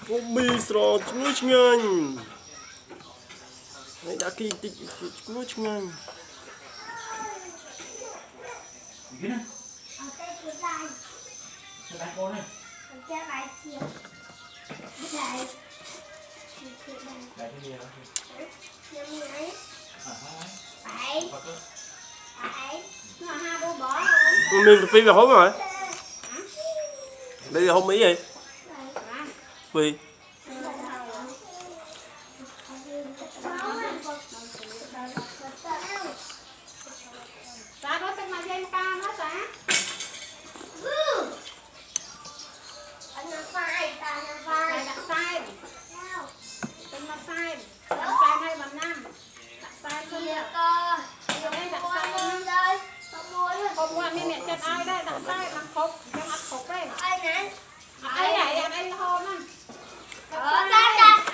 mì sò nuôi ngành đã kỳ tịch nuôi ngành mình phi về hốt rồi bây giờ không ý gì vì Tá, você mais aí no carro, não tá? Anh là sai, ta là sai. Đặt sai. Tên là sai. Đặt sai hay bằng năm. Đặt sai thôi nha. Đây đặt sai thôi. Không mua đi mẹ chân ai đây, đặt sai bằng khúc, cho mặt khúc đây. Ai nè? Ai này, anh hôm á. Ở đây đặt.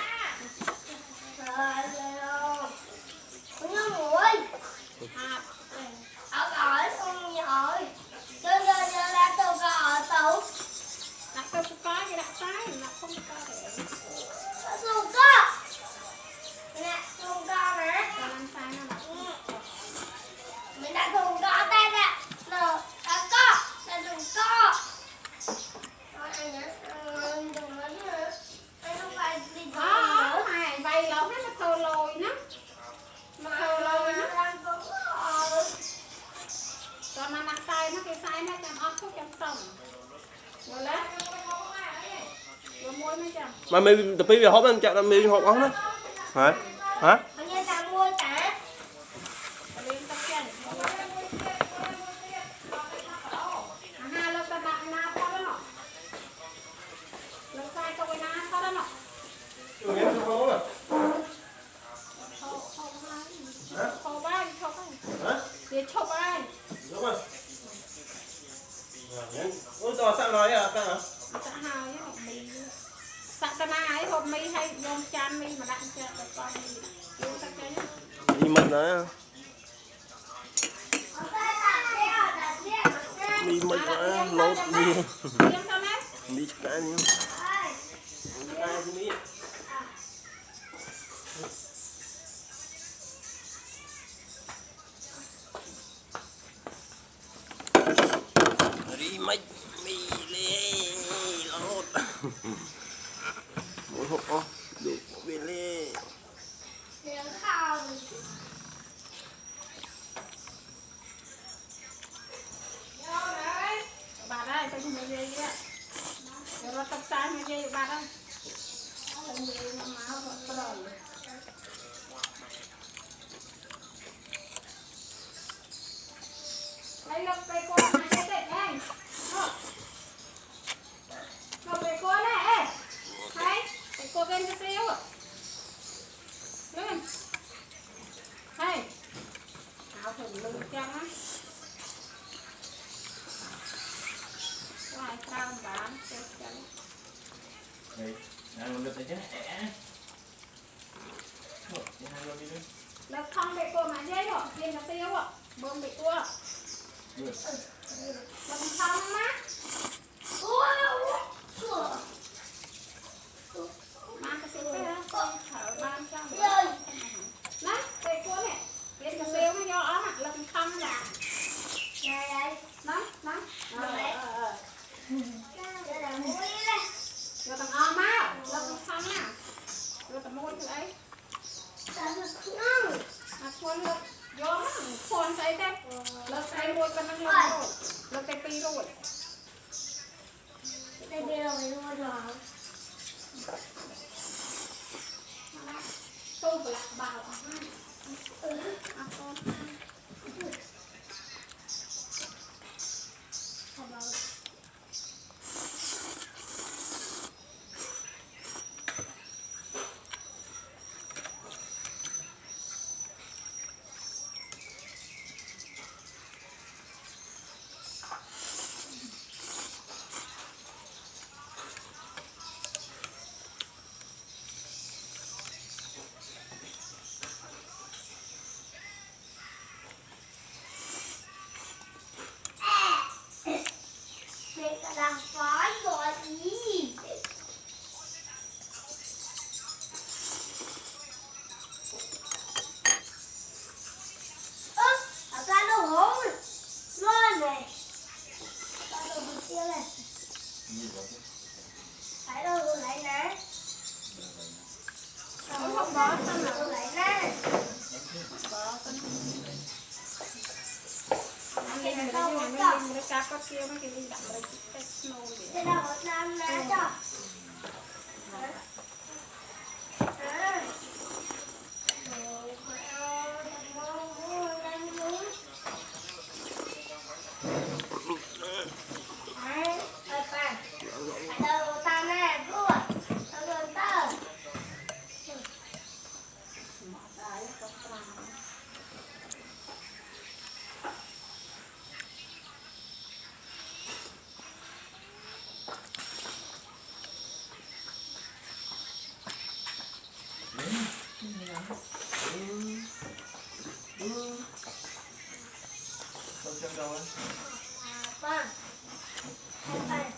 mà mình tập về hộp anh chặt mình hộp ống đó hả hả sao nói à ta hả? Sạc ấy hộp mì hay dùng chan mì mà đặt cho con mì đi mình đó đi mình đó lột đi đi cái gì đi mấy mì lên lột một hộp được về lên bà đây tôi không nghe gì á rồi tập sai nghe gì bà đây tôi nghe máu rồi lấy lọc cây cô này cái tệ anh lọc cây cô này thấy cây cô bên cái xíu lên hay áo thử lưng trắng á ngoài sao bán cái trắng lọc không cây cô mà dây rồi lên cái xíu rồi bơm bị cua lọc không má mang cái xíu cái đó thở ban cho đấy cây cua này lên cái xíu nó do ó mặt lọc không là nó rồi tầm o máu lọc không nào rồi tầm môi thứ ấy à khuôn lọc vô nó khuôn thấy đấy lọc thấy môi con nó rồi lọc cái pi rồi đây đi rồi luôn rồi tôi phải lạc bảo con Phải đâu lại nè. Không bỏ sao mà Lại nè. bỏ con anh lên rồi nhưng mà nó lên nó cá có kia nó kia đi đặt rồi cái snow Thế vậy đâu một năm nè cho. Con.